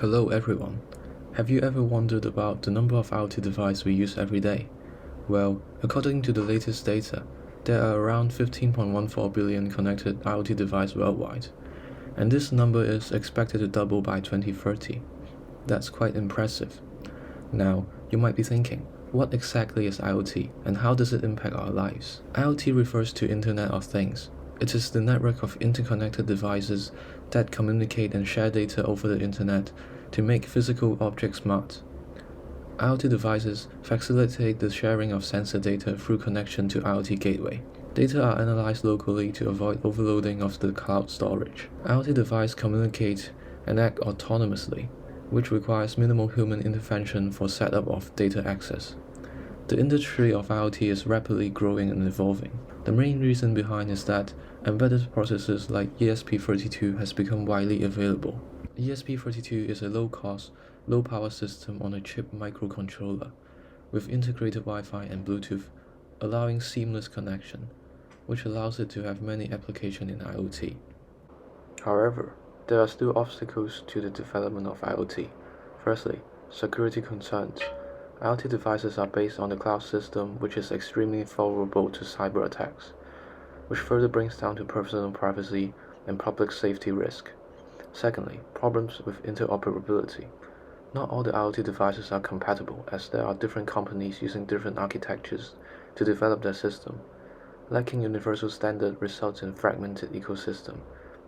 Hello everyone. Have you ever wondered about the number of IoT devices we use every day? Well, according to the latest data, there are around 15.14 billion connected IoT devices worldwide, and this number is expected to double by 2030. That's quite impressive. Now, you might be thinking, what exactly is IoT and how does it impact our lives? IoT refers to Internet of Things. It is the network of interconnected devices that communicate and share data over the Internet to make physical objects smart. IoT devices facilitate the sharing of sensor data through connection to IoT gateway. Data are analyzed locally to avoid overloading of the cloud storage. IoT devices communicate and act autonomously, which requires minimal human intervention for setup of data access. The industry of IoT is rapidly growing and evolving. The main reason behind is that embedded processors like ESP32 has become widely available. ESP32 is a low-cost, low-power system on a chip microcontroller with integrated Wi-Fi and Bluetooth, allowing seamless connection, which allows it to have many applications in IoT. However, there are still obstacles to the development of IoT. Firstly, security concerns. IoT devices are based on the cloud system, which is extremely vulnerable to cyber attacks, which further brings down to personal privacy and public safety risk. Secondly, problems with interoperability. Not all the IoT devices are compatible, as there are different companies using different architectures to develop their system. Lacking universal standard results in fragmented ecosystem,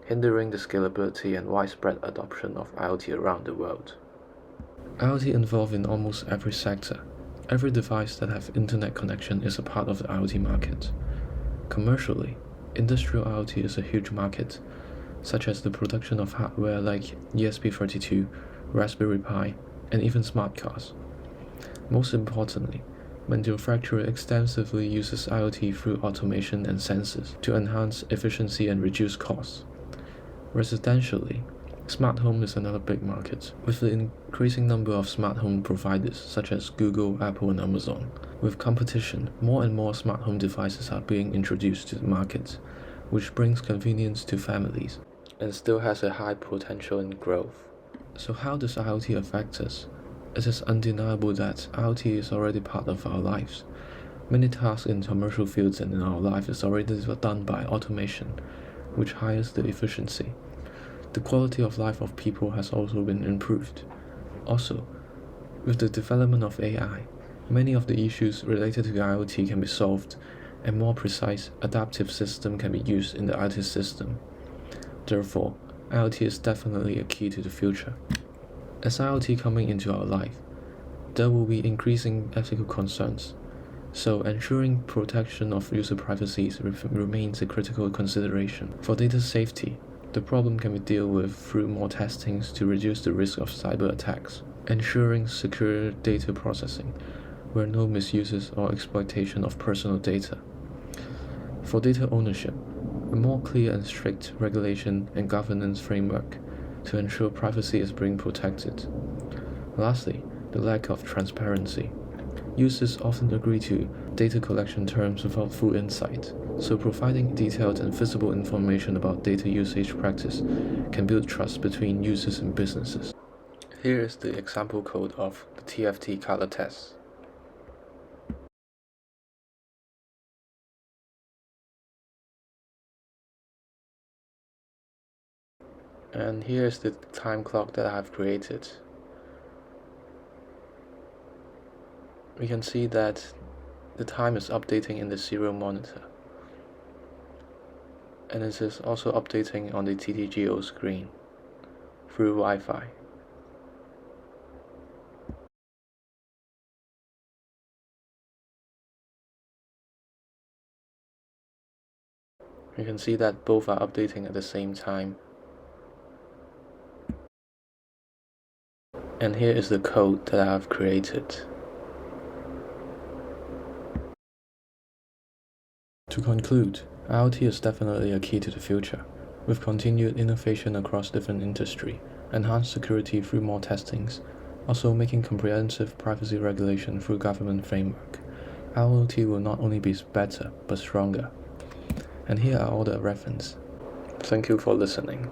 hindering the scalability and widespread adoption of IoT around the world. IoT involved in almost every sector. Every device that has internet connection is a part of the IoT market. Commercially, industrial IoT is a huge market, such as the production of hardware like ESP32, Raspberry Pi, and even smart cars. Most importantly, manufacturing extensively uses IoT through automation and sensors to enhance efficiency and reduce costs. Residentially, smart home is another big market, with the increasing number of smart home providers such as Google, Apple, and Amazon. With competition, more and more smart home devices are being introduced to the market, which brings convenience to families and still has a high potential in growth. So how does IoT affect us? It is undeniable that IoT is already part of our lives. Many tasks in commercial fields and in our life is already done by automation, which hires the efficiency. The quality of life of people has also been improved. Also, with the development of AI, many of the issues related to IoT can be solved, and more precise, adaptive system can be used in the IoT system. Therefore, IoT is definitely a key to the future. As IoT coming into our life, there will be increasing ethical concerns, so ensuring protection of user privacy remains a critical consideration. For data safety, the problem can be dealt with through more testings to reduce the risk of cyber attacks, ensuring secure data processing, where no misuses or exploitation of personal data. For data ownership, a more clear and strict regulation and governance framework to ensure privacy is being protected. Lastly, the lack of transparency. Users often agree to data collection terms without full insight, so providing detailed and visible information about data usage practice can build trust between users and businesses. Here is the example code of the TFT color test. And here is the time clock that I have created. We can see that the time is updating in the serial monitor, and it is also updating on the TTGO screen through Wi-Fi. You can see that both are updating at the same time. And here is the code that I have created. To conclude, IoT is definitely a key to the future, with continued innovation across different industries, enhanced security through more testings, also making comprehensive privacy regulation through government framework. IoT will not only be better, but stronger. And here are all the references. Thank you for listening.